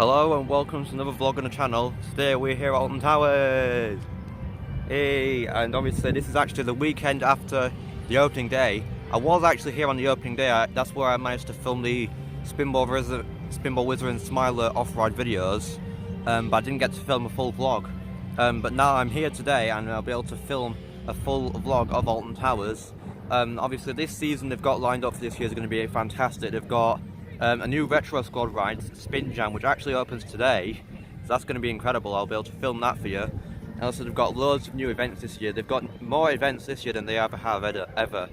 Hello and welcome to another vlog on the channel. Today we're here at Alton Towers. Hey, and obviously this is actually the weekend after the opening day. I was actually here on the opening day. That's where I managed to film the Spinball Wizard and Smiler off-ride videos, but I didn't get to film a full vlog. But now I'm here today and I'll be able to film a full vlog of Alton Towers. Obviously this season they've got lined up for this year is going to be fantastic. They've got a new Retrosquad ride, Spinjam, which actually opens today, so that's going to be incredible. I'll be able to film that for you. And also they've got loads of new events this year. They've got more events this year than they ever have ever.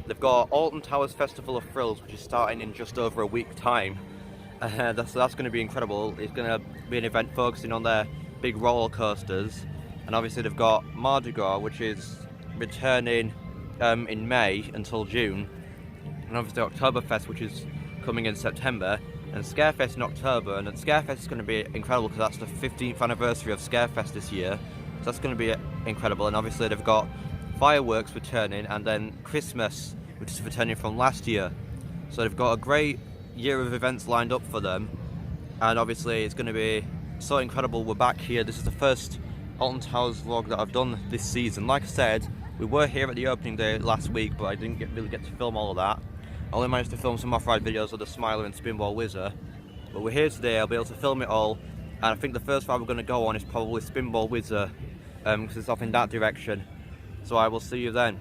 They've got Alton Towers Festival of Thrills, which is starting in just over a week's time. That's going to be incredible. It's going to be an event focusing on their big roller coasters. And obviously they've got Mardi Gras, which is returning in May until June. And obviously Oktoberfest, which is coming in September, and Scarefest in October. And Scarefest is going to be incredible because that's the 15th anniversary of Scarefest this year, so that's going to be incredible. And obviously they've got fireworks returning, and then Christmas, which is returning from last year. So they've got a great year of events lined up for them, and obviously it's going to be so incredible. We're back here. This is the first Alton Towers vlog that I've done this season. Like I said, we were here at the opening day last week, but I didn't really get to film all of that. I only managed to film some off-ride videos of the Smiler and Spinball Wizard, but we're here today. I'll be able to film it all, and I think the first ride we're going to go on is probably Spinball Wizard, because it's off in that direction. So I will see you then.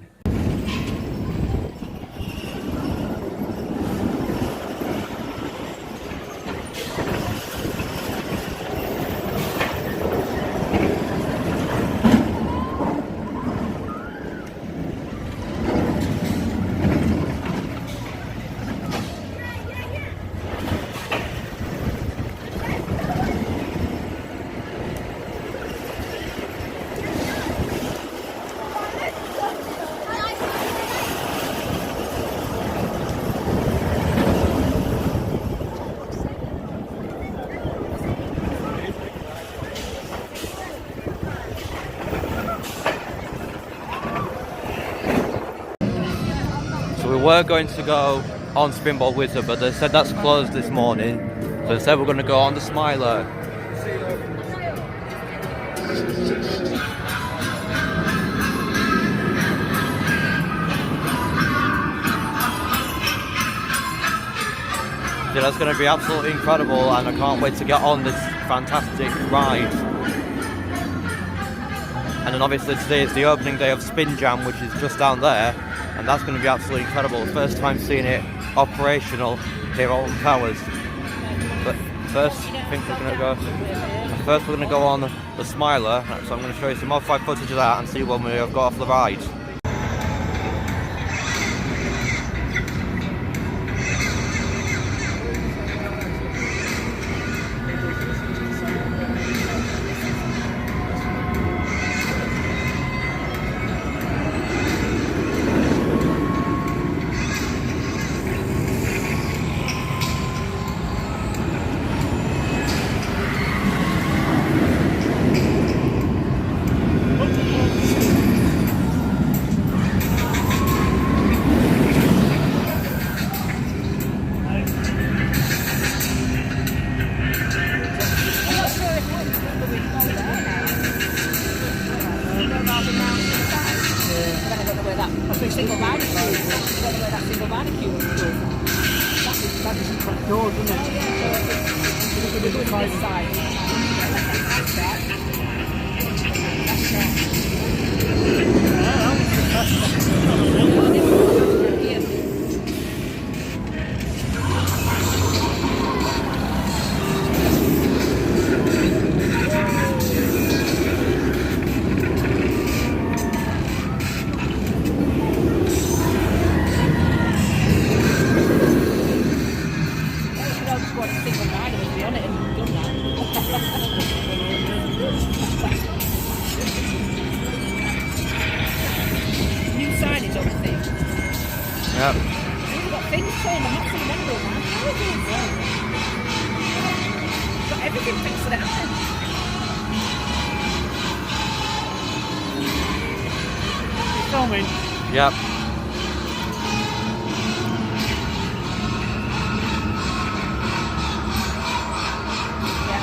We were going to go on Spinball Wizard, but they said that's closed this morning, so they said we're going to go on the Smiler. Yeah, that's going to be absolutely incredible, and I can't wait to get on this fantastic ride. And then obviously today is the opening day of Spinjam, which is just down there, and that's going to be absolutely incredible. First time seeing it operational here at Alton Towers. But first, I think we're going to go on the Smiler, so I'm going to show you some off-ride footage of that and see when we have got off the ride. Yep. We've got things saying, I'm not seeing anything now. How is it? We've got everything fixed for the happen. You filming? Yep. Yeah.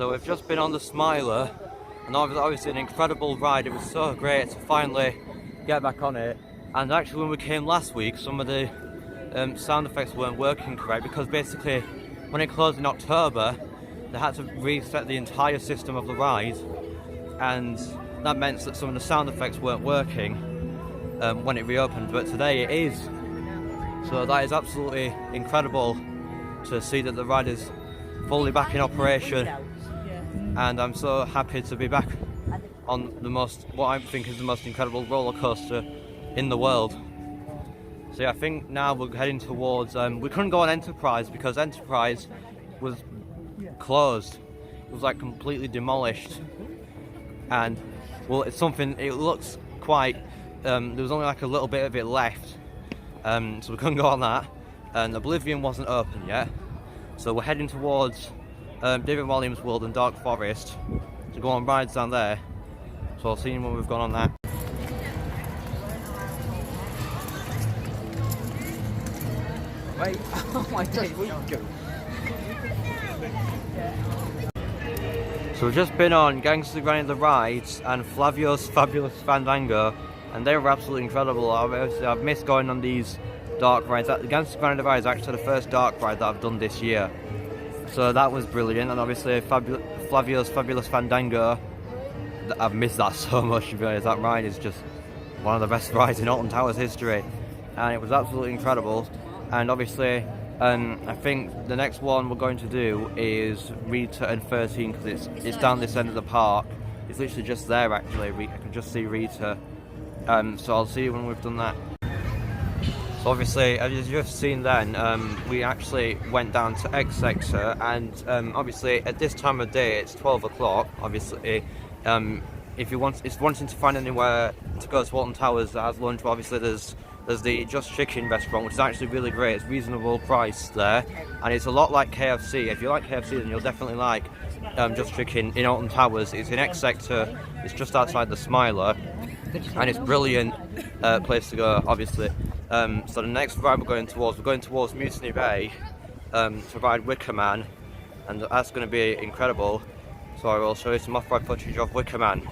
So we've just been on the Smiler, and obviously an incredible ride. It was so great to finally get back on it. And actually when we came last week, some of the sound effects weren't working correct, because basically when it closed in October, they had to reset the entire system of the ride, and that meant that some of the sound effects weren't working when it reopened, but today it is. So that is absolutely incredible to see that the ride is fully back in operation, and I'm so happy to be back on what I think is the most incredible roller coaster in the world. So yeah, I think now we're heading towards, we couldn't go on Enterprise because Enterprise was closed. It was like completely demolished, and well, it looks quite, there was only like a little bit of it left, so we couldn't go on that, and Oblivion wasn't open yet. So we're heading towards David Williams World and Dark Forest to go on rides down there. So I'll see you when we've gone on that. Wait, oh my God. So we've just been on Gangster Granny the Rides and Flavio's Fabulous Fandango, and they were absolutely incredible. I've missed going on these dark rides. The Gangster Granny the Ride is actually the first dark ride that I've done this year. So that was brilliant, and obviously Flavio's Fabulous Fandango, I've missed that so much, to be honest. That ride is just one of the best rides in Alton Towers history, and it was absolutely incredible. And obviously, I think the next one we're going to do is Rita and 13, because it's down this end of the park. It's literally just there actually, I can just see Rita. So I'll see you when we've done that. So obviously, as you've seen then, we actually went down to X Sector, and obviously at this time of day it's 12 o'clock. Obviously, if you're wanting to find anywhere to go to Alton Towers that has lunch, well, obviously there's the Just Chicken restaurant, which is actually really great. It's reasonable price there, and it's a lot like KFC. If you like KFC, then you'll definitely like Just Chicken in Alton Towers. It's in X Sector, it's just outside the Smiler, and it's a brilliant place to go, obviously. So the next ride we're going towards Mutiny Bay to ride Wicker Man, and that's going to be incredible. So I will show you some off-ride footage of Wicker Man.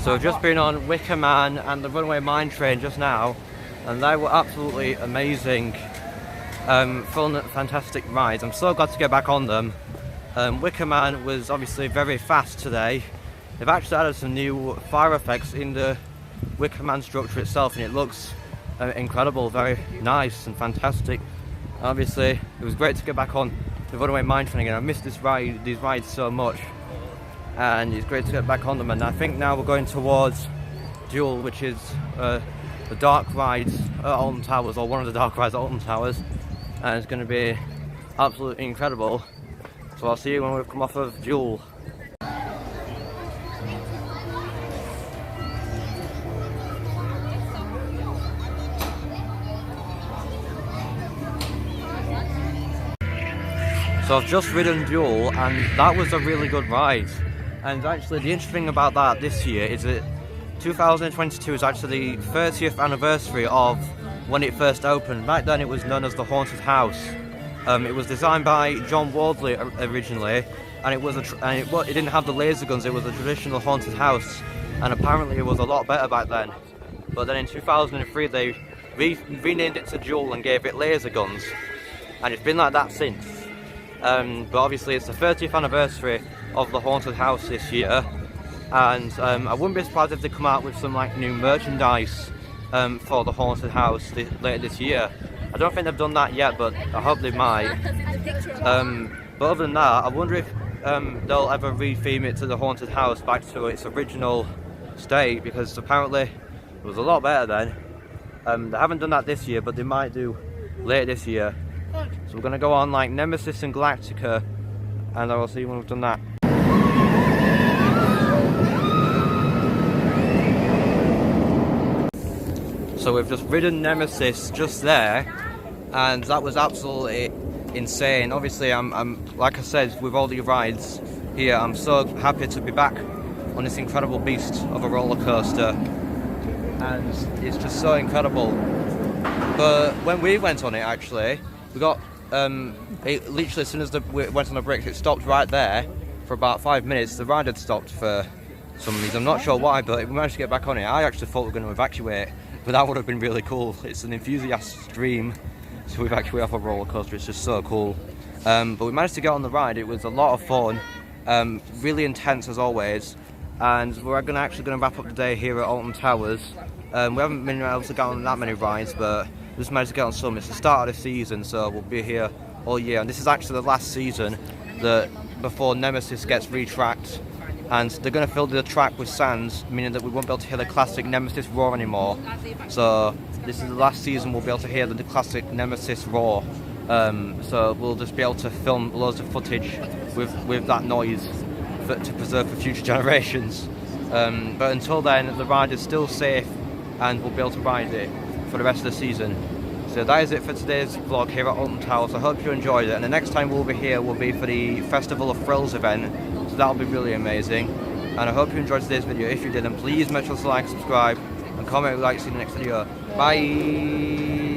So I've just been on Wicker Man and the Runaway Mine Train just now, and they were absolutely amazing, fun, fantastic rides. I'm so glad to get back on them. Wicker Man was obviously very fast today. They've actually added some new fire effects in the Wicker Man structure itself, and it looks incredible, very nice and fantastic. Obviously, it was great to get back on the Runaway Mine Train again. I missed these rides so much, and it's great to get back on them. And I think now we're going towards Duel, which is the dark rides at Alton Towers, or one of the dark rides at Alton Towers, and it's going to be absolutely incredible. So I'll see you when we've come off of Duel. So I've just ridden Duel, and that was a really good ride. And actually the interesting thing about that this year is that 2022 is actually the 30th anniversary of when it first opened. Back then it was known as the Haunted House. It was designed by John Wardley originally, and it didn't have the laser guns. It was a traditional haunted house, and apparently it was a lot better back then. But then in 2003 they renamed it to Jewel and gave it laser guns, and it's been like that since. But obviously it's the 30th anniversary of the haunted house this year, and I wouldn't be surprised if they come out with some like new merchandise for the haunted house later this year. I don't think they've done that yet, but I hope they might. But other than that, I wonder if they'll ever re-theme it to the haunted house back to its original state, because apparently it was a lot better then. They haven't done that this year, but they might do later this year. So we're going to go on like Nemesis and Galactica, and I will see when we've done that. So we've just ridden Nemesis just there, and that was absolutely insane. Obviously, I'm like I said, with all the rides here, I'm so happy to be back on this incredible beast of a roller coaster, and it's just so incredible. But when we went on it, actually, we got it literally as soon as we went on the brakes, it stopped right there for about 5 minutes. The ride had stopped for some reason, I'm not sure why, but we managed to get back on it. I actually thought we were going to evacuate, but that would have been really cool. It's an enthusiast's dream to evacuate off a roller coaster. It's just so cool. But we managed to get on the ride. It was a lot of fun, really intense as always, and we're actually going to wrap up the day here at Alton Towers. We haven't been able to get on that many rides, but we just managed to get on some. It's the start of the season, so we'll be here all year, and this is actually the last season before Nemesis gets retracked, and they're going to fill the track with sand, meaning that we won't be able to hear the classic Nemesis roar anymore. So this is the last season we'll be able to hear the classic Nemesis roar. So we'll just be able to film loads of footage with that noise to preserve for future generations. But until then, the ride is still safe, and we'll be able to ride it for the rest of the season. So that is it for today's vlog here at Alton Towers. I hope you enjoyed it, and the next time we'll be here will be for the Festival of Thrills event, so that'll be really amazing. And I hope you enjoyed today's video. If you did, then please make sure to like, subscribe, and comment if you'd like to see the next video. Bye!